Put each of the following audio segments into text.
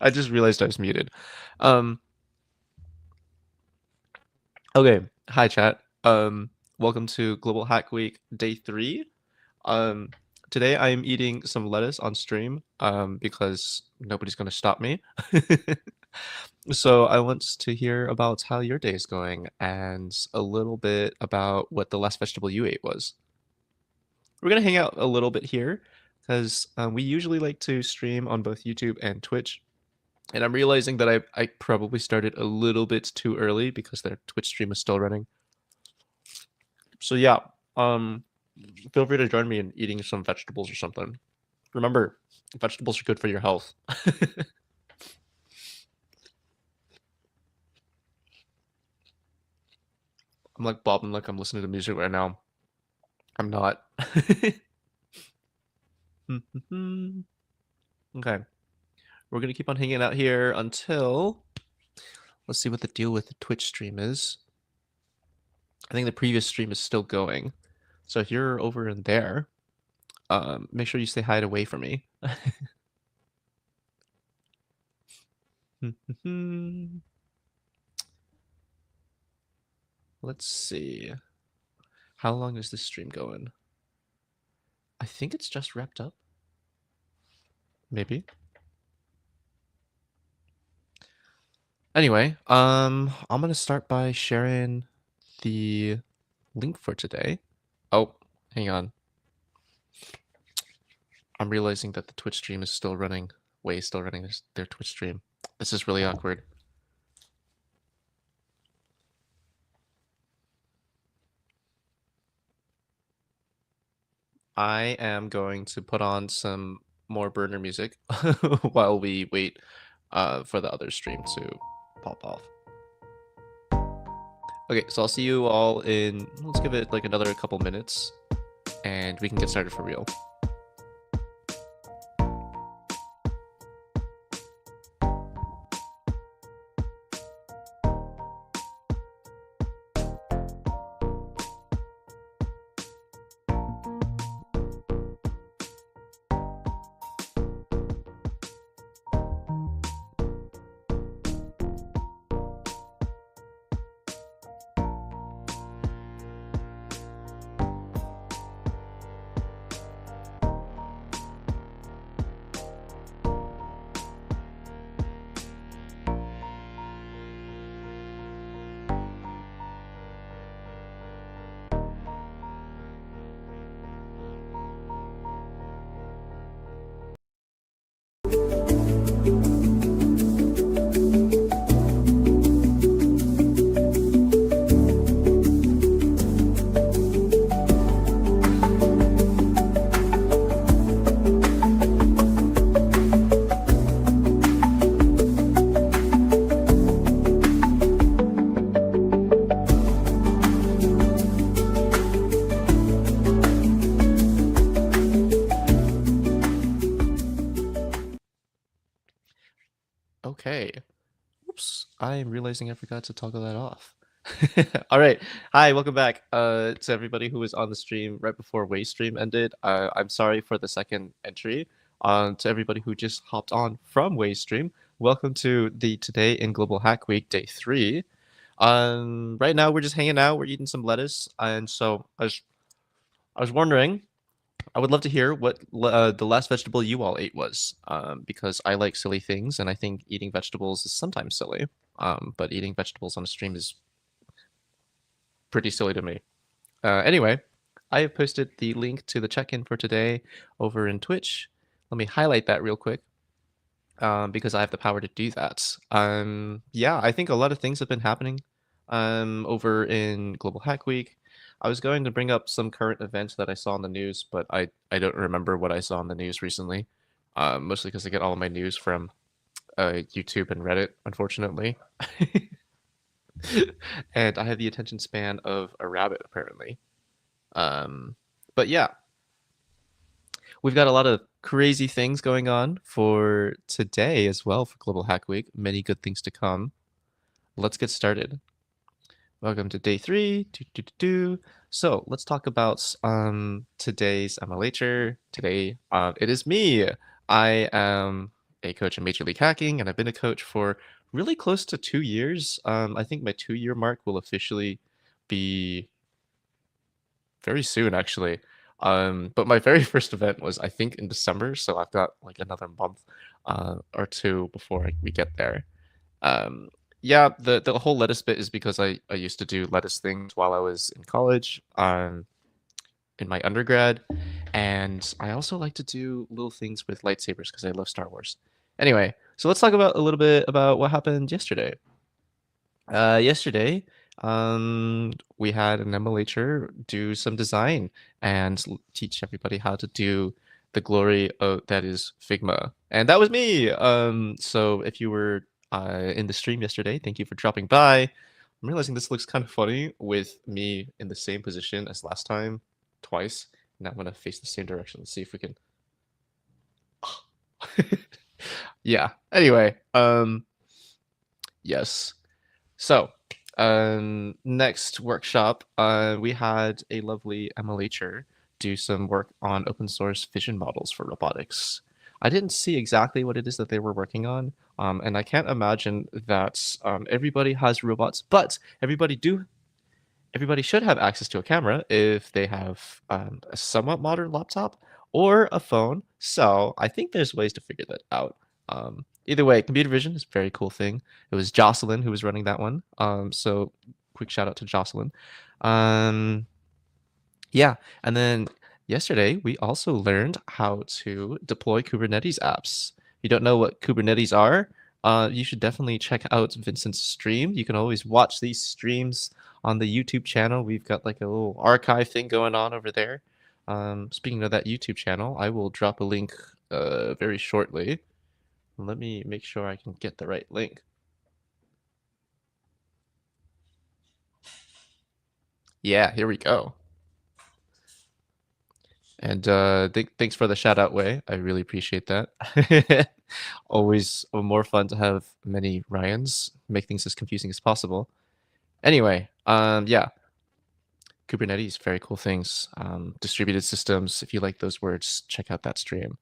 I just realized I was muted. Um, okay. Hi, chat. Welcome to Global Hack Week Day 3. Um, Today I am eating some lettuce on stream, because nobody's gonna stop me. So I want to hear about how your day is going and a little bit about what the last vegetable you ate was. We're gonna hang out a little bit here because we usually like to stream on both YouTube and Twitch. And I'm realizing that I probably started a little bit too early because their Twitch stream is still running. So yeah, um, feel free to join me in eating some vegetables or something. Remember, vegetables are good for your health. I'm like bobbing like I'm listening to music right now. I'm not. Okay, we're gonna keep on hanging out here until let's see what the deal with the Twitch stream is. I think the previous stream is still going. So if you're over in there, make sure you say hi to Wei for me. Let's see. How long is this stream going? I think it's just wrapped up. Maybe. Anyway, I'm gonna start by sharing the link for today. Oh, hang on. I'm realizing that the Twitch stream is still running. Way still running their Twitch stream. This is really awkward. I am going to put on some more burner music while we wait for the other stream to pop off. Okay, so I'll see you all in, let's give it like another couple minutes and we can get started for real. Okay. Oops. I am realizing I forgot to toggle that off. All right. Hi, welcome back to everybody who was on the stream right before Way stream ended. I'm sorry for the second entry. To everybody who just hopped on from Way stream, welcome to the Today in Global Hack Week Day 3. Right now we're just hanging out, we're eating some lettuce, and so I was wondering, I would love to hear what the last vegetable you all ate was, because I like silly things, and I think eating vegetables is sometimes silly. But eating vegetables on a stream is pretty silly to me. Anyway, I have posted the link to the check-in for today over in Twitch. Let me highlight that real quick because I have the power to do that. Yeah, I think a lot of things have been happening over in Global Hack Week. I was going to bring up some current events that I saw in the news, but I don't remember what I saw in the news recently. Mostly because I get all of my news from YouTube and Reddit, unfortunately. And I have the attention span of a rabbit, apparently. Um, but yeah, we've got a lot of crazy things going on for today as well for Global Hack Week. Many good things to come. Let's get started. Welcome to day 3. So let's talk about today's MLHer. Today, it is me. I am a coach in Major League Hacking, and I've been a coach for really close to 2 years. I think my 2-year mark will officially be very soon, actually. But my very first event was, I think, in December, so I've got like another month or two before we get there. Um, yeah, the whole lettuce bit is because I used to do lettuce things while I was in college, in my undergrad, and I also like to do little things with lightsabers because I love Star Wars. Anyway, so let's talk about a little bit about what happened yesterday. Yesterday, we had an MLHer do some design and teach everybody how to do the glory of that is Figma, and that was me. So if you were in the stream yesterday, thank you for dropping by. I'm realizing this looks kind of funny with me in the same position as last time, twice. Now I'm gonna face the same direction. Let's see if we can. Yeah. Anyway, yes. So, next workshop, we had a lovely MLHer do some work on open source vision models for robotics. I didn't see exactly what it is that they were working on, and I can't imagine that everybody has robots, but everybody should have access to a camera if they have a somewhat modern laptop or a phone. So I think there's ways to figure that out. Either way, computer vision is a very cool thing. It was Jocelyn who was running that one. So quick shout out to Jocelyn. Um, yeah, and then yesterday we also learned how to deploy Kubernetes apps. If you don't know what Kubernetes are, you should definitely check out Vincent's stream. You can always watch these streams on the YouTube channel. We've got like a little archive thing going on over there. Speaking of that YouTube channel, I will drop a link very shortly. Let me make sure I can get the right link. Yeah, here we go. And thanks for the shout out, Way. I really appreciate that. Always more fun to have many Ryans make things as confusing as possible. Anyway, yeah, Kubernetes, very cool things. Distributed systems, if you like those words, check out that stream.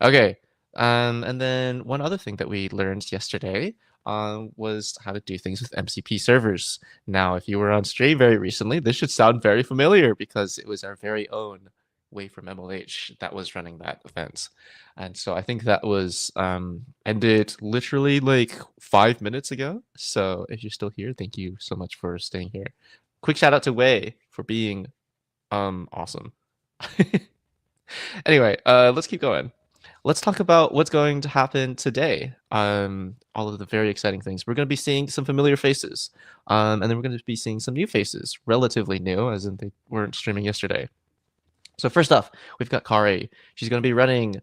Okay, and then one other thing that we learned yesterday was how to do things with MCP servers. Now, if you were on stream very recently, this should sound very familiar because it was our very own Way from MLH that was running that event. And so I think that was ended literally like 5 minutes ago. So if you're still here, thank you so much for staying here. Quick shout out to Way for being awesome. Anyway, let's keep going. Let's talk about what's going to happen today. All of the very exciting things. We're going to be seeing some familiar faces, and then we're going to be seeing some new faces, relatively new, as in they weren't streaming yesterday. So first off, we've got Kari. She's going to be running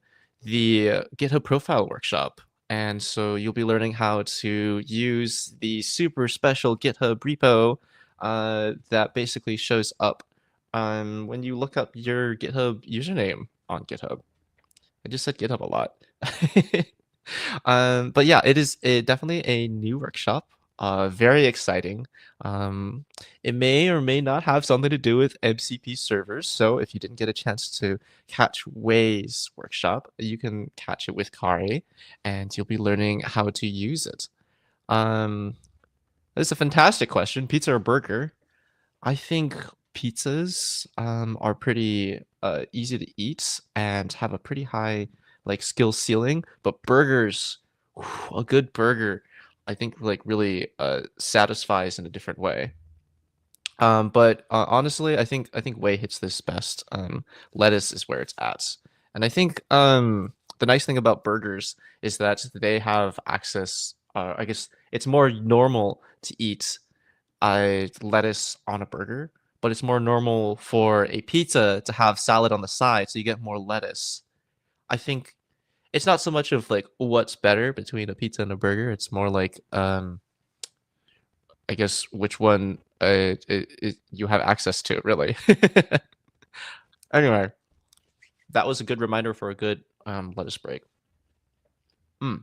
the GitHub profile workshop, and so you'll be learning how to use the super special GitHub repo that basically shows up when you look up your GitHub username on GitHub. I just said GitHub a lot. But yeah, definitely a new workshop. Very exciting. It may or may not have something to do with MCP servers. So if you didn't get a chance to catch Way's workshop, you can catch it with Kari, and you'll be learning how to use it. That's a fantastic question. Pizza or burger? I think pizzas are pretty easy to eat and have a pretty high like skill ceiling, but burgers, a good burger. I think like really satisfies in a different way. But honestly, I think whey hits this best. Lettuce is where it's at, and I think the nice thing about burgers is that they have access. I guess it's more normal to eat lettuce on a burger, but it's more normal for a pizza to have salad on the side, so you get more lettuce. I think it's not so much of like what's better between a pizza and a burger. It's more like I guess which one you have access to, really. Anyway, that was a good reminder for a good lettuce break. Mm.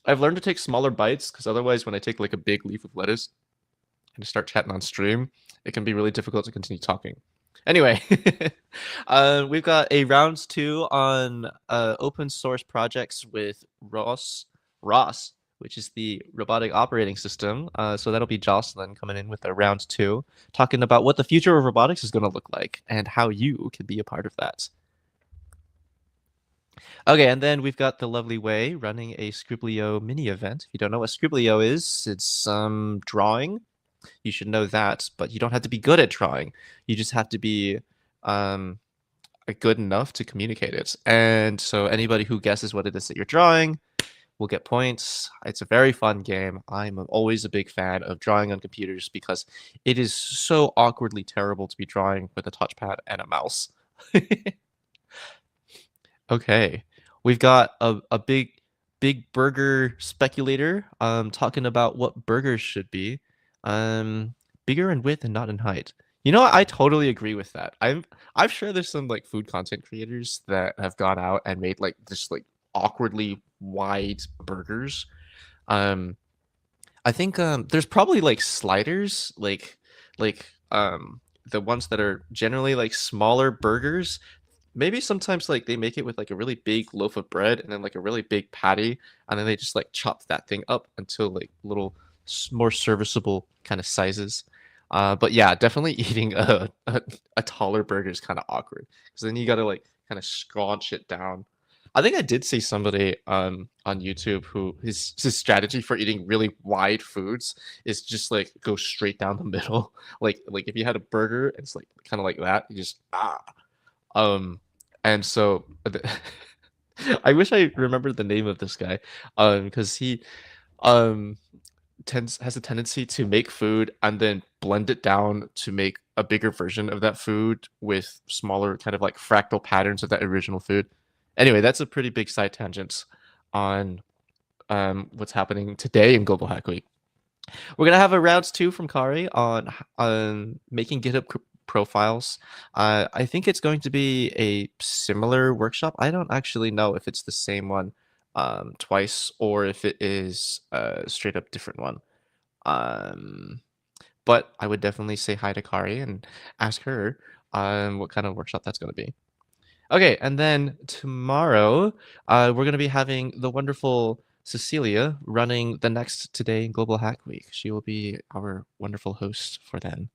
I've learned to take smaller bites because otherwise, when I take like a big leaf of lettuce and start chatting on stream, it can be really difficult to continue talking. Anyway, we've got a round two on open source projects with Ross, which is the robotic operating system. So that'll be Jocelyn coming in with a round two, talking about what the future of robotics is going to look like and how you can be a part of that. Okay, and then we've got the lovely Way running a Scriblio mini event. If you don't know what Scriblio is, it's drawing. You should know that, but you don't have to be good at drawing. You just have to be um, good enough to communicate it. And so anybody who guesses what it is that you're drawing will get points. It's a very fun game. I'm always a big fan of drawing on computers because it is so awkwardly terrible to be drawing with a touchpad and a mouse. Okay. We've got a big burger speculator talking about what burgers should be. Um Bigger in width and not in height. You know what? I totally agree with that. I'm sure there's some like food content creators that have gone out and made like this like awkwardly wide burgers. Um I think there's probably like sliders like the ones that are generally like smaller burgers. Maybe sometimes like they make it with like a really big loaf of bread and then like a really big patty, and then they just like chop that thing up until like little more serviceable kind of sizes. But yeah, definitely eating a taller burger is kind of awkward because then you got to like kind of scrunch it down. I think I did see somebody on YouTube who his strategy for eating really wide foods is just like go straight down the middle. Like if you had a burger, it's like kind of like that. You just um, and so I wish I remembered the name of this guy, because he um tends has a tendency to make food and then blend it down to make a bigger version of that food with smaller kind of like fractal patterns of that original food. Anyway, that's a pretty big side tangent on what's happening today in Global Hack Week. We're gonna have a round two from Kari on making GitHub profiles. I think it's going to be a similar workshop. I don't actually know if it's the same one twice or if it is a straight up different one. Um, but I would definitely say hi to Kari and ask her what kind of workshop that's going to be. Okay, and then tomorrow, we're going to be having the wonderful Cecilia running the next Today in Global Hack Week. She will be our wonderful host for then.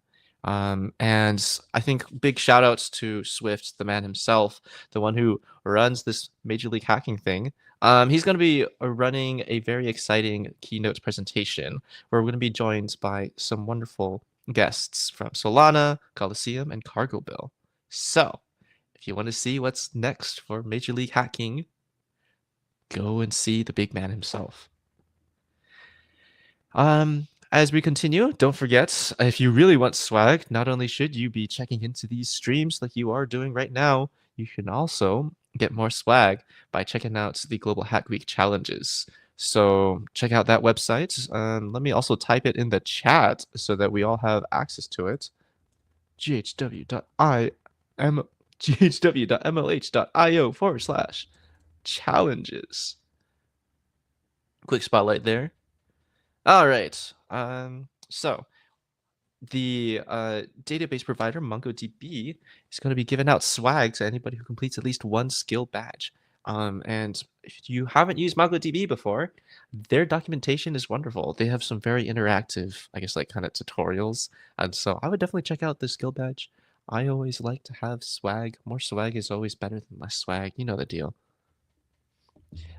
And I think big shout outs to Swift, the man himself, the one who runs this Major League Hacking thing. He's going to be running a very exciting keynote presentation where we're going to be joined by some wonderful guests from Solana, Coliseum, and Cargo Bill. So, if you want to see what's next for Major League Hacking, go and see the big man himself. As we continue, don't forget, if you really want swag, not only should you be checking into these streams like you are doing right now, you can also get more swag by checking out the Global Hack Week challenges. So check out that website. Let me also type it in the chat so that we all have access to it. ghw.mlh.io/challenges. Quick spotlight there. All right. So the database provider MongoDB is going to be giving out swag to anybody who completes at least one skill badge. And if you haven't used MongoDB before, their documentation is wonderful. They have some very interactive, I guess, like kind of tutorials. And so I would definitely check out the skill badge. I always like to have swag. More swag is always better than less swag. You know the deal.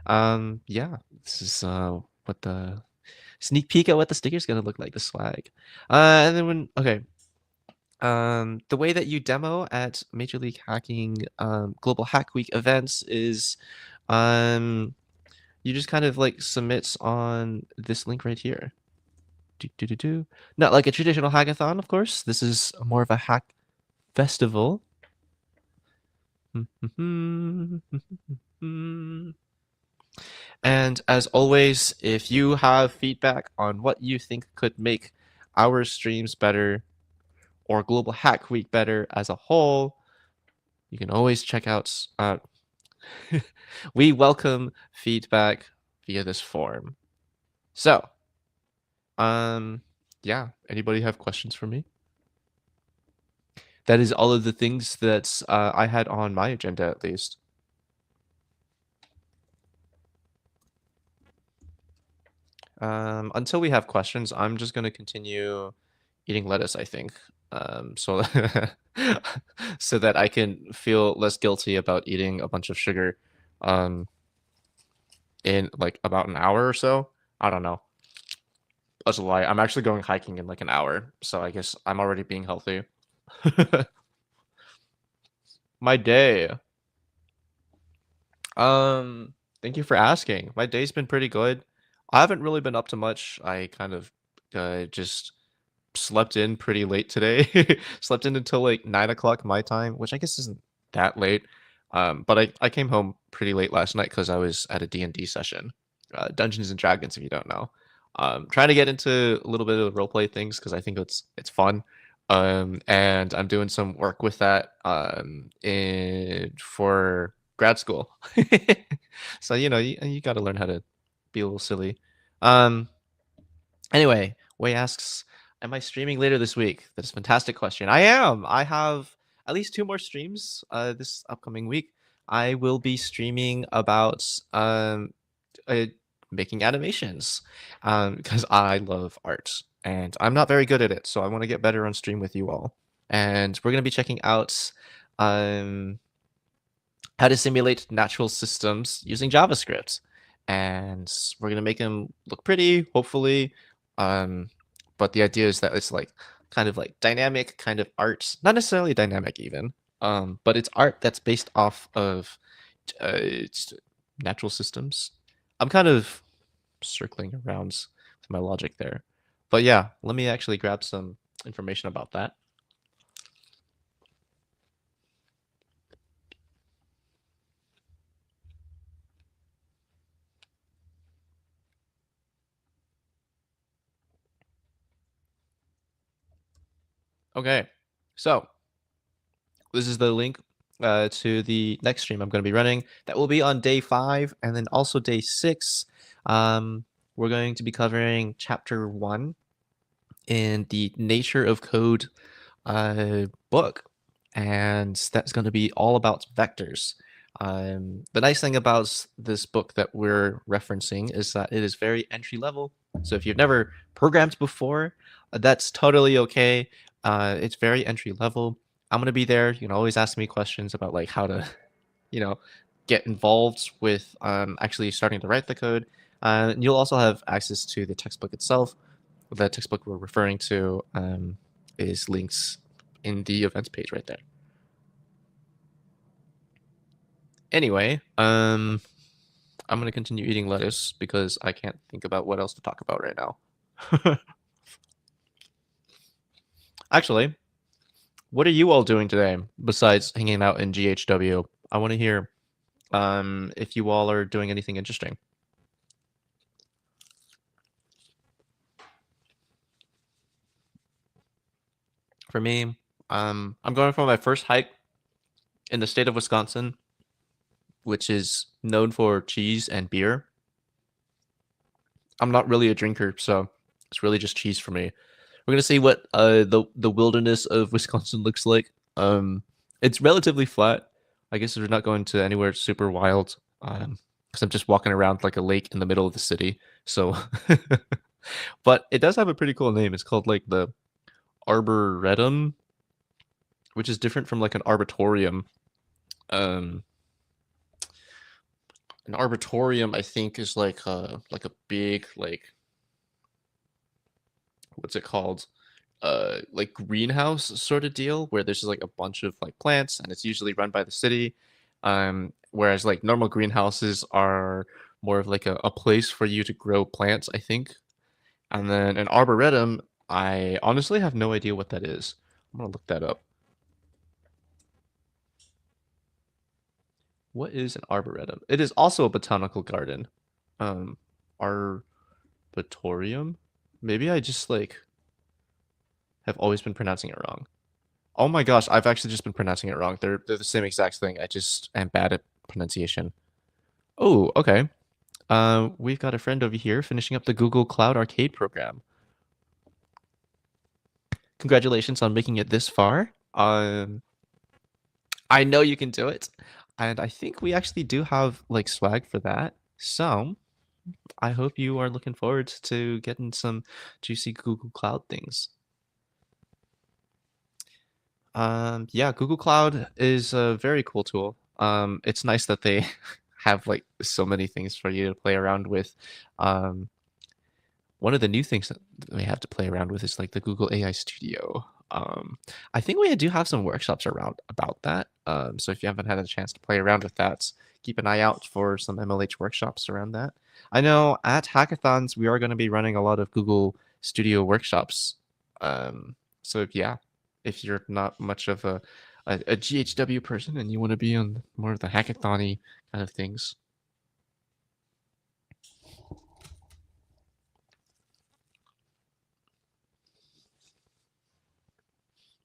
Yeah, this is what the Sneak peek at what the sticker's gonna look like, the swag. And then the way that you demo at Major League Hacking Global Hack Week events is um, you just kind of like submit on this link right here. Do, do, do, do. Not like a traditional hackathon, of course. This is more of a hack festival. And as always, if you have feedback on what you think could make our streams better or Global Hack Week better as a whole, you can always check out. We welcome feedback via this form. So, yeah. Anybody have questions for me? That is all of the things that I had on my agenda, at least. Until we have questions, I'm just gonna continue eating lettuce, I think. So so that I can feel less guilty about eating a bunch of sugar um in like about an hour or so. I don't know. That's a lie. I'm actually going hiking in like an hour, so I guess I'm already being healthy. My day. Thank you for asking. My day's been pretty good. I haven't really been up to much. I kind of just slept in pretty late today. Slept in until like 9 o'clock my time, which I guess isn't that late. But I came home pretty late last night because I was at a D&D session, Dungeons and Dragons, if you don't know. Trying to get into a little bit of roleplay things because I think it's fun. And I'm doing some work with that for grad school. So you got to learn how to be a little silly. Um, Anyway, Way asks, "Am I streaming later this week?" That is a fantastic question. I am. I have at least two more streams this upcoming week. I will be streaming about uh, making animations because I love art and I'm not very good at it, so I want to get better on stream with you all. And we're gonna be checking out um, how to simulate natural systems using JavaScript. And we're gonna make them look pretty, hopefully. Um, but the idea is that it's like kind of like dynamic kind of art, not necessarily dynamic even, but it's art that's based off of it's natural systems. I'm kind of circling around with my logic there. But yeah, let me actually grab some information about that. Okay, so this is the link to the next stream I'm going to be running. That will be on day 5 and then also day 6. We're going to be covering chapter 1 in the Nature of Code book, and that's going to be all about vectors. The nice thing about this book that we're referencing is that it is very entry level. So if you've never programmed before, that's totally okay. It's very entry level. I'm gonna be there. You can always ask me questions about like how to, you know, get involved with actually starting to write the code. You'll also have access to the textbook itself. The textbook we're referring to is links in the events page right there. Anyway, I'm gonna continue eating lettuce because I can't think about what else to talk about right now. Actually, what are you all doing today besides hanging out in GHW? I want to hear if you all are doing anything interesting. For me, I'm going for my first hike in the state of Wisconsin, which is known for cheese and beer. I'm not really a drinker, so it's really just cheese for me. We're gonna see what the wilderness of Wisconsin looks like. It's relatively flat. I guess we're not going to anywhere super wild. Because I'm just walking around like a lake in the middle of the city. So, but it does have a pretty cool name. It's called like the Arboretum, which is different from like an arboretum. Um, an arboretum, I think, is like a big like what's it called? Like greenhouse sort of deal where there's just like a bunch of like plants and it's usually run by the city. Whereas like normal greenhouses are more of like a place for you to grow plants, I think. And then an arboretum, I honestly have no idea what that is. I'm gonna look that up. What is an arboretum? It is also a botanical garden. Um, arboretum? Maybe I just like have always been pronouncing it wrong. Oh my gosh, I've actually just been pronouncing it wrong. They're the same exact thing. I just am bad at pronunciation. Oh, okay. We've got a friend over here finishing up the Google Cloud Arcade program. Congratulations on making it this far. I know you can do it, and I think we actually do have like swag for that. So I hope you are looking forward to getting some juicy Google Cloud things. Yeah, Google Cloud is a very cool tool. It's nice that they have like so many things for you to play around with. Um, One of the new things that we have to play around with is like the Google AI Studio. I think we do have some workshops around about that. So if you haven't had a chance to play around with that, keep an eye out for some MLH workshops around that. I know at hackathons we are going to be running a lot of Google Studio workshops. So yeah, if you're not much of a GHW person and you want to be on more of the hackathon-y kind of things,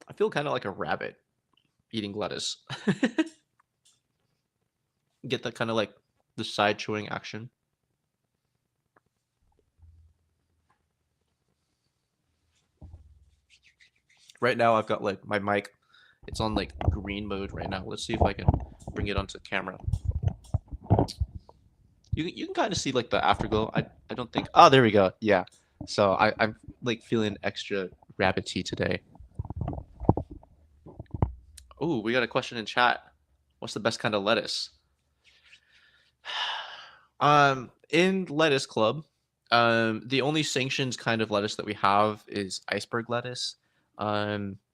I feel kind of like a rabbit eating lettuce. Get that kind of like the side chewing action. Right now, I've got like my mic. It's on like green mode right now. Let's see if I can bring it onto camera. You can kind of see like the afterglow. I don't think. Oh, there we go. Yeah. So I'm like feeling extra rabbity today. Oh, we got a question in chat. What's the best kind of lettuce? In Lettuce Club, the only sanctioned kind of lettuce that we have is iceberg lettuce.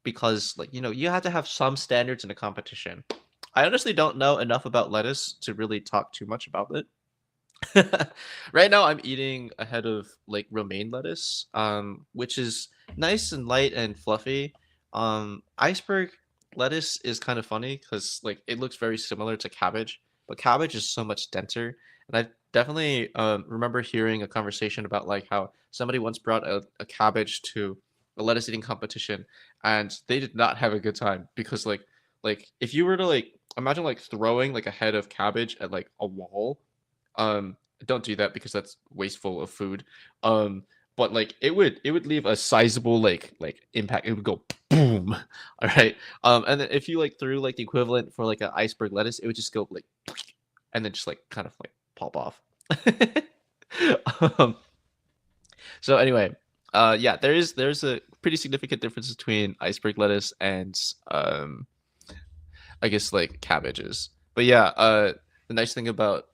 Because like you have to have some standards in a competition. I honestly don't know enough about lettuce to really talk too much about it. Right now, I'm eating a head of like romaine lettuce, which is nice and light and fluffy. Iceberg lettuce is kind of funny because like it looks very similar to cabbage, but cabbage is so much denser. And I definitely remember hearing a conversation about like how somebody once brought a cabbage to a lettuce eating competition, and they did not have a good time because like if you were to like imagine like throwing like a head of cabbage at like a wall, don't do that because that's wasteful of food. Um, but like it would leave a sizable like impact. It would go boom. All right. And then if you like threw like the equivalent for like an iceberg lettuce, it would just go like and then just like kind of like pop off. um, so anyway, yeah, there's a pretty significant difference between iceberg lettuce and I guess like cabbages. But yeah, the nice thing about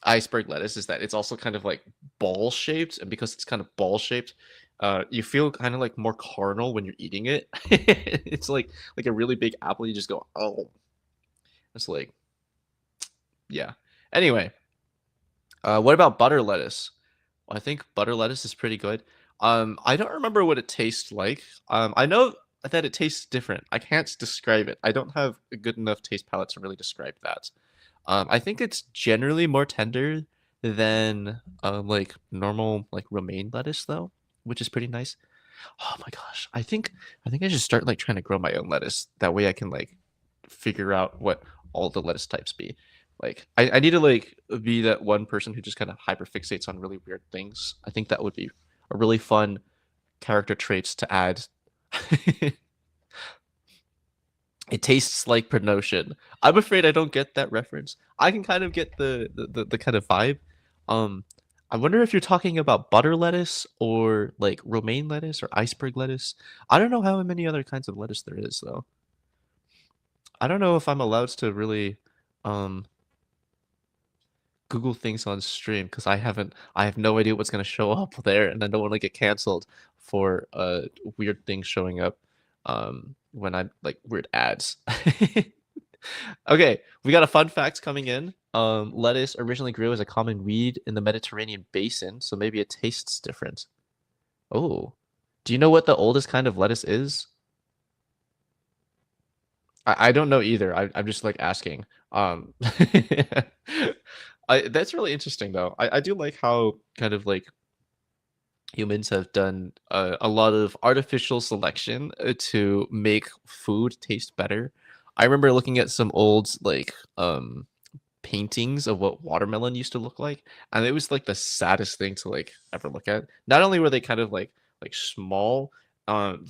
iceberg lettuce is that it's also kind of like ball shaped, and because it's kind of ball shaped, you feel kind of like more carnal when you're eating it. It's like a really big apple. You just go, oh, it's like yeah. Anyway, what about butter lettuce? Well, I think butter lettuce is pretty good. I don't remember what it tastes like. I know that it tastes different. I can't describe it. I don't have a good enough taste palette to really describe that. I think it's generally more tender than like normal like romaine lettuce though, which is pretty nice. Oh my gosh, I think I should start like trying to grow my own lettuce. That way I can like figure out what all the lettuce types be. Like I need to like be that one person who just kind of hyper fixates on really weird things. I think that would be a really fun character traits to add. It tastes like promotion. I'm afraid I don't get that reference. I can kind of get the kind of vibe. Um, I wonder if you're talking about butter lettuce or like romaine lettuce or iceberg lettuce. I don't know how many other kinds of lettuce there is though. I don't know if I'm allowed to really um Google things on stream because I have no idea what's gonna show up there, and I don't want to get canceled for weird things showing up when I like weird ads. Okay, we got a fun fact coming in. Lettuce originally grew as a common weed in the Mediterranean basin, so maybe it tastes different. Oh, do you know what the oldest kind of lettuce is? I don't know either. I'm just like asking. That's really interesting though. I do like how kind of like humans have done a lot of artificial selection to make food taste better. I remember looking at some old like paintings of what watermelon used to look like, and it was like the saddest thing to like ever look at. Not only were they kind of like small,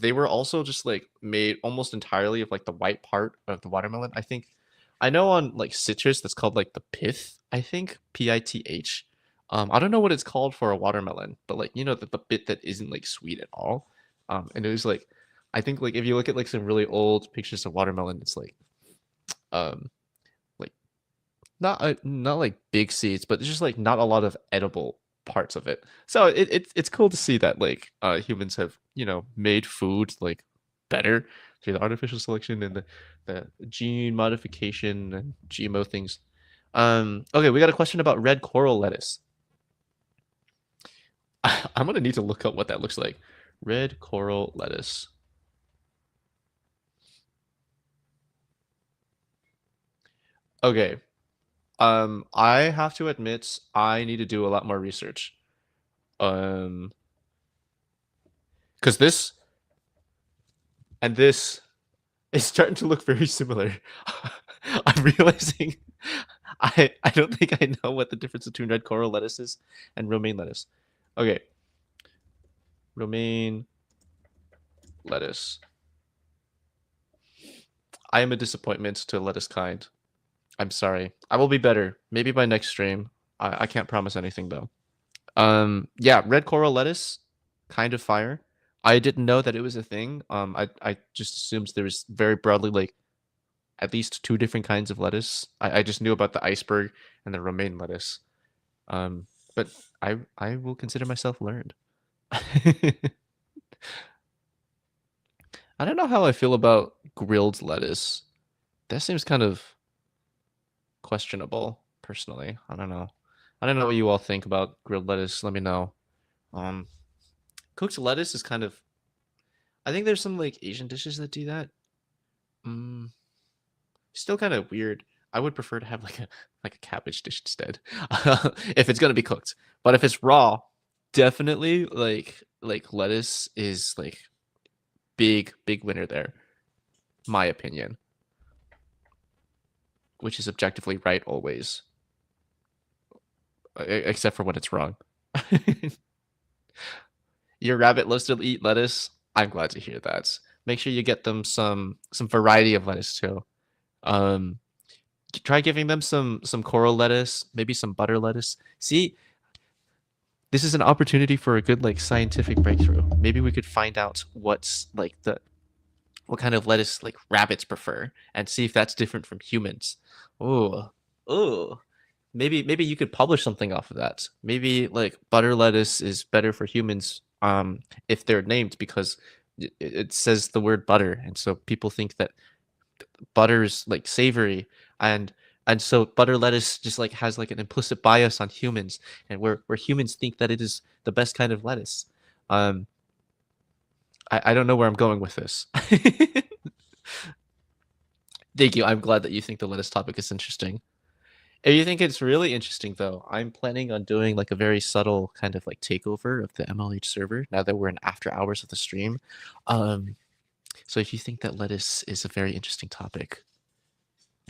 they were also just like made almost entirely of like the white part of the watermelon. I think I know on like citrus that's called like the pith, I think pith. I don't know what it's called for a watermelon, but like you know the bit that isn't like sweet at all. And it was like I think like if you look at like some really old pictures of watermelon, it's um like not like big seeds, but it's just like not a lot of edible parts of it. So it's cool to see that like humans have made food like better through the artificial selection and the gene modification and GMO things. Okay, we got a question about red coral lettuce. I'm gonna need to look up what that looks like. Red coral lettuce. Okay. I have to admit I need to do a lot more research. Um, because this and this is starting to look very similar. I'm realizing I don't think I know what the difference between red coral lettuce is and romaine lettuce. Okay, romaine lettuce. I am a disappointment to lettuce kind. I'm sorry. I will be better. Maybe by next stream. I can't promise anything though. Yeah, red coral lettuce, kind of fire. I didn't know that it was a thing. I just assumed there was very broadly like at least two different kinds of lettuce. I just knew about the iceberg and the romaine lettuce. But I will consider myself learned. I don't know how I feel about grilled lettuce. That seems kind of questionable, personally. I don't know. I don't know what you all think about grilled lettuce. Let me know. Um, Cooked lettuce is kind of. I think there's some like Asian dishes that do that. Mm, Still kind of weird. I would prefer to have like a cabbage dish instead, if it's gonna be cooked. But if it's raw, definitely like lettuce is like big winner there. My opinion, which is objectively right always, except for when it's wrong. Your rabbit loves to eat lettuce. I'm glad to hear that. Make sure you get them some variety of lettuce too. Um, Try giving them some coral lettuce, maybe some butter lettuce. See, this is an opportunity for a good like scientific breakthrough. Maybe we could find out what's like the what kind of lettuce like rabbits prefer and see if that's different from humans. Oh, oh. Maybe you could publish something off of that. Maybe like butter lettuce is better for humans if they're named because it says the word butter and so people think that butter's like savory and so butter lettuce just like has like an implicit bias on humans and where humans think that it is the best kind of lettuce. um I don't know where I'm going with this. Thank you. I'm glad that you think the lettuce topic is interesting. If you think it's really interesting though, I'm planning on doing like a very subtle kind of like takeover of the MLH server now that we're in after hours of the stream. um so if you think that lettuce is a very interesting topic,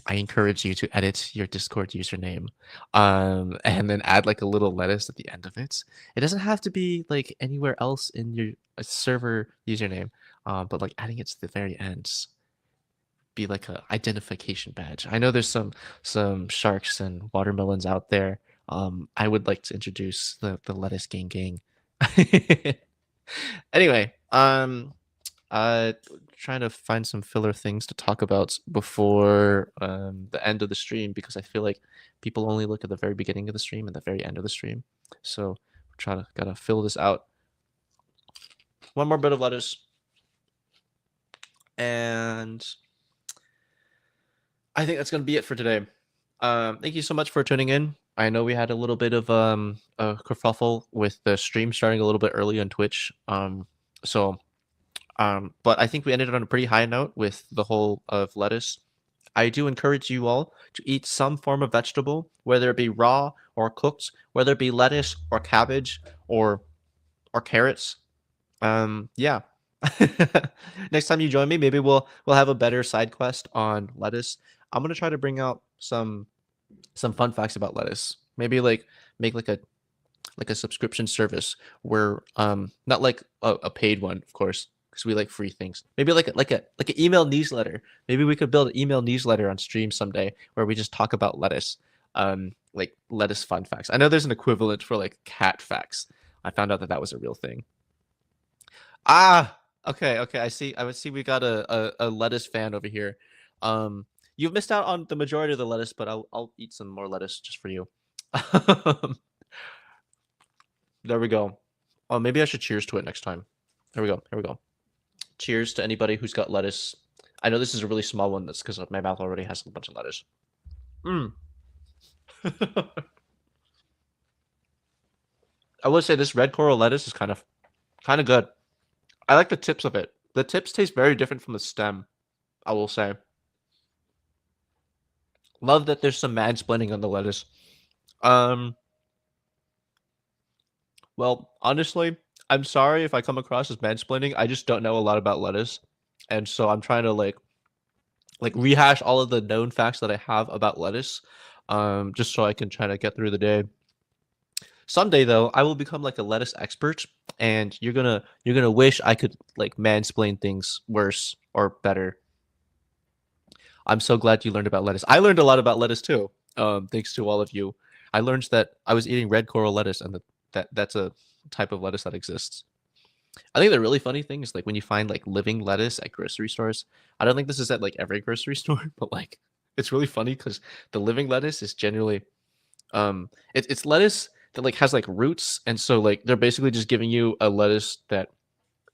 I encourage you to edit your Discord username, and then add like a little lettuce at the end of it. It doesn't have to be like anywhere else in your server username, but like adding it to the very end, be like a identification badge. I know there's some sharks and watermelons out there. I would like to introduce the lettuce gang gang. Anyway, Trying to find some filler things to talk about before the end of the stream because I feel like people only look at the very beginning of the stream and the very end of the stream. So we're trying to gotta fill this out. One more bit of lettuce. And I think that's gonna be it for today. Thank you so much for tuning in. I know we had a little bit of a kerfuffle with the stream starting a little bit early on Twitch. But I think we ended on a pretty high note with the whole of lettuce. I do encourage you all to eat some form of vegetable, whether it be raw or cooked, whether it be lettuce or cabbage or carrots. Yeah. Next time you join me, maybe we'll have a better side quest on lettuce. I'm gonna try to bring out some fun facts about lettuce. Maybe like make like a subscription service where not like a paid one, of course, because we like free things. Maybe like an email newsletter. Maybe we could build an email newsletter on stream someday where we just talk about lettuce. Like lettuce fun facts. I know there's an equivalent for like cat facts. I found out that that was a real thing. Ah, okay. I would see we got a lettuce fan over here. You've missed out on the majority of the lettuce, but I'll eat some more lettuce just for you. There we go. Oh, maybe I should cheers to it next time. Here we go. Here we go. Cheers to anybody who's got lettuce. I know this is a really small one. That's because my mouth already has a bunch of lettuce. Mm. I would say this red coral lettuce is kind of good. I like the tips of it. The tips taste very different from the stem, I will say. Love that there's some mansplaining on the lettuce. Well, honestly, I'm sorry if I come across as mansplaining. I just don't know a lot about lettuce. And so I'm trying to like rehash all of the known facts that I have about lettuce, just so I can try to get through the day. Someday though, I will become like a lettuce expert, and you're gonna wish I could like mansplain things worse or better. I'm so glad you learned about lettuce. I learned a lot about lettuce too, thanks to all of you. I learned that I was eating red coral lettuce, and that's a type of lettuce that exists. I think the really funny thing is like when you find like living lettuce at grocery stores. I don't think this is at like every grocery store, but like it's really funny because the living lettuce is generally it's lettuce that like has like roots, and so like they're basically just giving you a lettuce that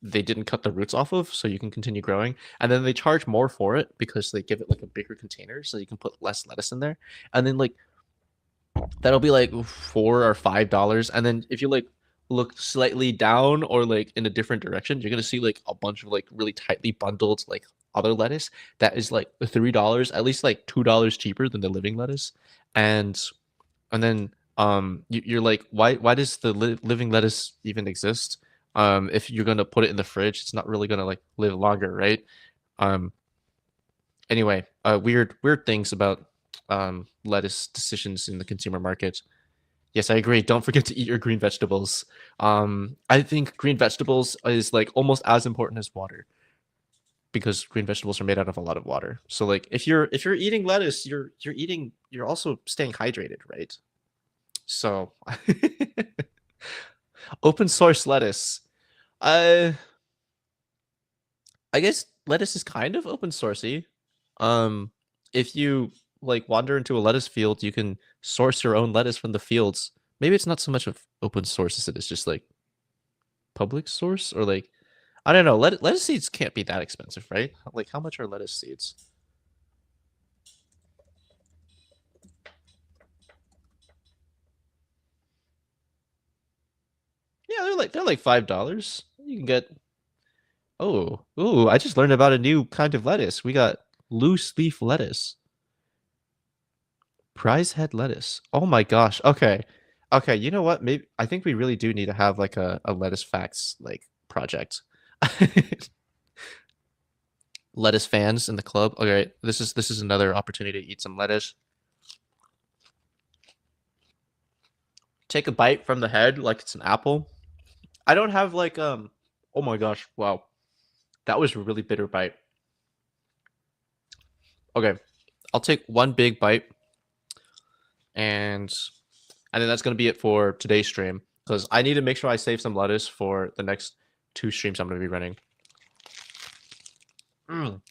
they didn't cut the roots off of so you can continue growing, and then they charge more for it because they give it like a bigger container so you can put less lettuce in there, and then like that'll be like $4 or $5, and then if you like look slightly down or like in a different direction, you're gonna see like a bunch of like really tightly bundled like other lettuce that is like $3, at least like $2 cheaper than the living lettuce, and then you're like, why does the living lettuce even exist? If you're gonna put it in the fridge, it's not really gonna like live longer, right? Um, anyway, weird things about lettuce decisions in the consumer market. Yes, I agree. Don't forget to eat your green vegetables. I think green vegetables is like almost as important as water because green vegetables are made out of a lot of water. So like if you're eating lettuce, you're also staying hydrated, right? So open source lettuce. Uh I guess lettuce is kind of open sourcey. Um if you like wander into a lettuce field, you can source your own lettuce from the fields. Maybe it's not so much of open source as it is just like public source, or like I don't know. Lettuce seeds can't be that expensive, right? Like how much are lettuce seeds? Yeah, they're like $5. You can get ooh, I just learned about a new kind of lettuce. We got loose leaf lettuce. Prize head lettuce. Oh my gosh. Okay. Okay, you know what? Maybe I think we really do need to have like a lettuce facts like project. Lettuce fans in the club. Okay, this is another opportunity to eat some lettuce. Take a bite from the head like it's an apple. I don't have like oh my gosh, wow. That was a really bitter bite. Okay. I'll take one big bite, and then that's gonna be it for today's stream because I need to make sure I save some lettuce for the next two streams I'm gonna be running. Mm.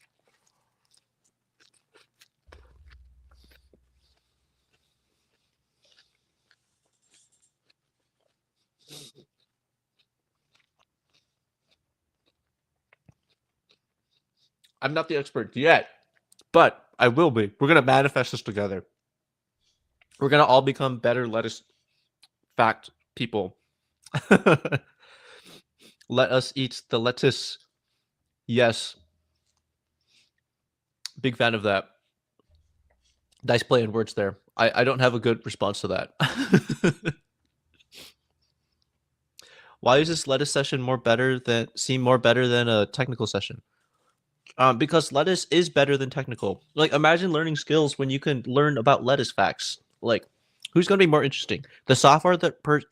I'm not the expert yet, but I will be. We're gonna manifest this together. We're gonna all become better lettuce fact people. Let us eat the lettuce. Yes, big fan of that. Nice play in words there. I don't have a good response to that. Why is this lettuce session more better than a technical session? Because lettuce is better than technical. Like, imagine learning skills when you can learn about lettuce facts. Like, who's going to be more interesting? The software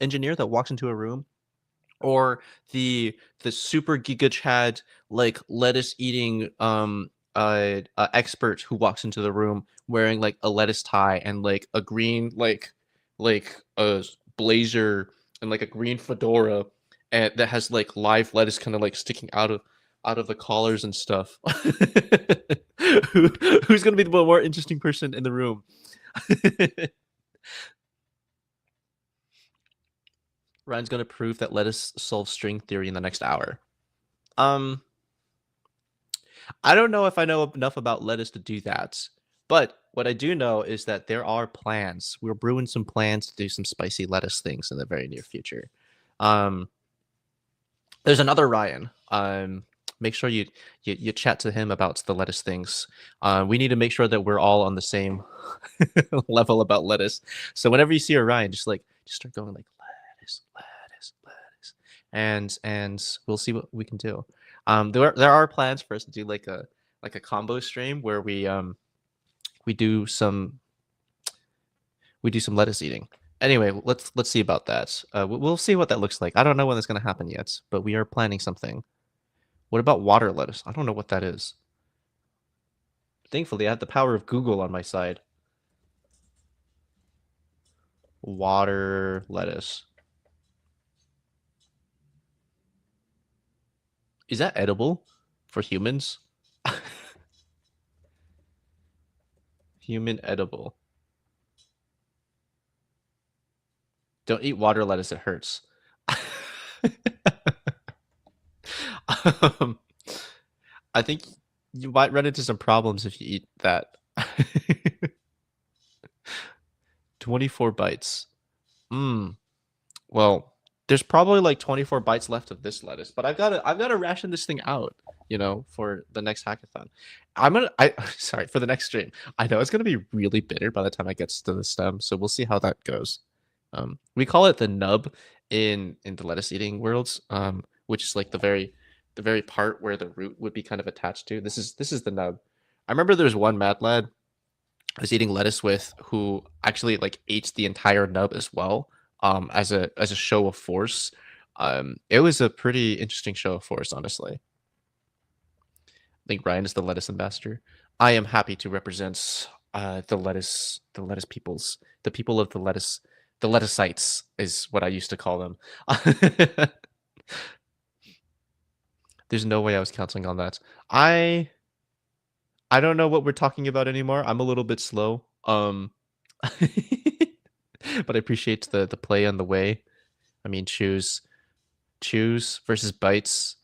engineer that walks into a room, or the super giga chad like lettuce eating expert who walks into the room wearing like a lettuce tie and like a green like a blazer and like a green fedora and that has like live lettuce kind of like sticking out of the collars and stuff. Who, who's gonna be the more interesting person in the room? Ryan's gonna prove that lettuce solves string theory in the next hour. Um, I don't know if I know enough about lettuce to do that, but what I do know is that there are plans. We're brewing some plans to do some spicy lettuce things in the very near future. Um, there's another Ryan. Make sure you chat to him about the lettuce things. We need to make sure that we're all on the same level about lettuce. So whenever you see a Ryan, just start going like lettuce, lettuce, lettuce, and we'll see what we can do. There are plans for us to do like a combo stream where we do some lettuce eating. Anyway, let's see about that. We'll see what that looks like. I don't know when that's gonna happen yet, but we are planning something. What about water lettuce? I don't know what that is. Thankfully, I have the power of Google on my side. Water lettuce. Is that edible for humans? Human edible. Don't eat water lettuce, it hurts. um, I think you might run into some problems if you eat that. 24 bites. Mmm. Well, there's probably like 24 bites left of this lettuce, but I've got to ration this thing out, for the next hackathon. Sorry, for the next stream. I know it's gonna be really bitter by the time I get to the stem, so we'll see how that goes. We call it the nub in the lettuce eating worlds, which is like the very part where the root would be kind of attached to. This is the nub. I remember there was one mad lad I was eating lettuce with who actually like ate the entire nub as well, as a show of force. It was a pretty interesting show of force, honestly. I think Ryan is the lettuce ambassador. I am happy to represent the lettuce peoples, the people of the lettuceites is what I used to call them. There's no way I was counting on that. I I don't know what we're talking about anymore. I'm a little bit slow. But I appreciate the play on the way. I mean, choose versus bytes.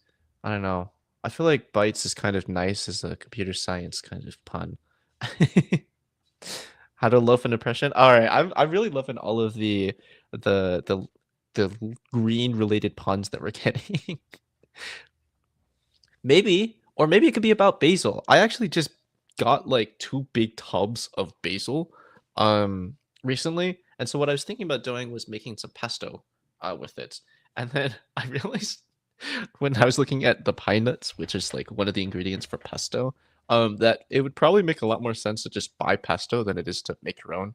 I don't know. I feel like bytes is kind of nice as a computer science kind of pun. How to loaf an impression? All right, I'm really loving all of the the the green related puns that we're getting. Maybe, or maybe it could be about basil. I actually just got like two big tubs of basil recently. And so what I was thinking about doing was making some pesto with it. And then I realized when I was looking at the pine nuts, which is like one of the ingredients for pesto, that it would probably make a lot more sense to just buy pesto than it is to make your own.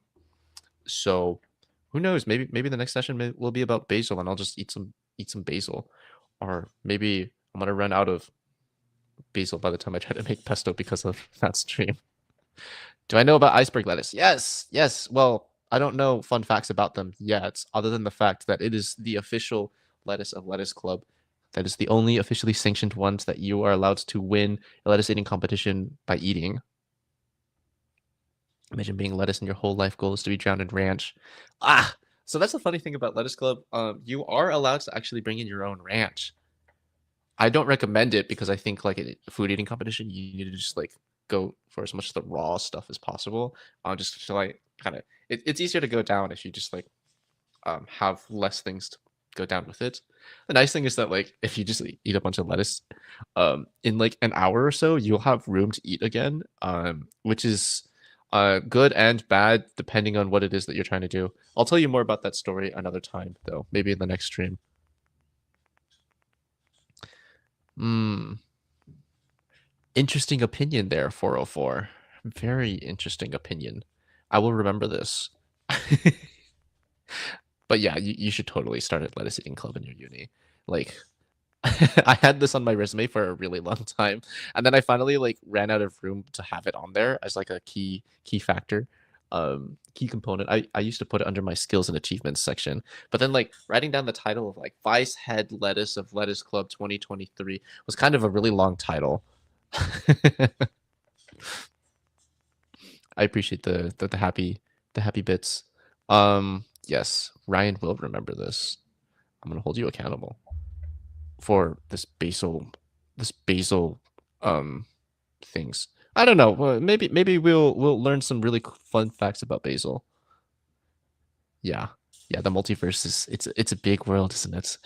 So who knows? Maybe the next session will be about basil, and I'll just eat some basil, or maybe I'm gonna run out of basil by the time I try to make pesto because of that stream. Do I know about iceberg lettuce? Yes, yes. Well, I don't know fun facts about them yet, other than the fact that it is the official lettuce of Lettuce Club. That is the only officially sanctioned ones that you are allowed to win a lettuce eating competition by eating. Imagine being lettuce and your whole life goal is to be drowned in ranch. Ah, so that's the funny thing about Lettuce Club. You are allowed to actually bring in your own ranch. I don't recommend it because I think like a food eating competition, you need to just like go for as much of the raw stuff as possible. Just to like kind of it's easier to go down if you just like have less things to go down with it. The nice thing is that like if you just eat a bunch of lettuce, in like an hour or so, you'll have room to eat again, which is good and bad depending on what it is that you're trying to do. I'll tell you more about that story another time though, maybe in the next stream. Hmm. Interesting opinion there, 404. Very interesting opinion. I will remember this. But yeah, you should totally start a lettuce eating club in your uni. Like I had this on my resume for a really long time, and then I finally like ran out of room to have it on there as like a key factor, key component. I used to put it under my skills and achievements section, but then like writing down the title of like Vice Head Lettuce of Lettuce Club 2023 was kind of a really long title. I appreciate the happy bits. Yes, Ryan will remember this. I'm gonna hold you accountable for this basil um things. I don't know. Maybe we'll learn some really fun facts about basil. Yeah. Yeah, the multiverse is it's a big world, isn't it?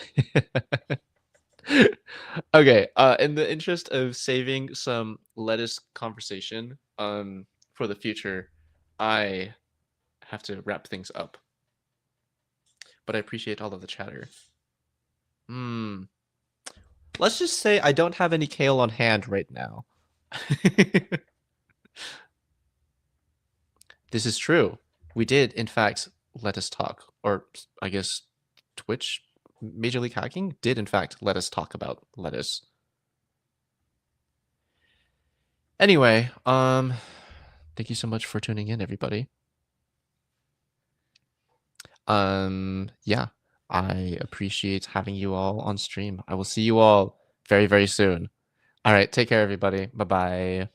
Okay, in the interest of saving some lettuce conversation for the future, I have to wrap things up. But I appreciate all of the chatter. Hmm. Let's just say I don't have any kale on hand right now. This is true. We did, in fact, let us talk, or I guess Twitch, Major League Hacking did, in fact, let us talk about lettuce. Anyway, thank you so much for tuning in, everybody. Yeah, I appreciate having you all on stream. I will see you all very, very soon. All right, take care, everybody. Bye bye.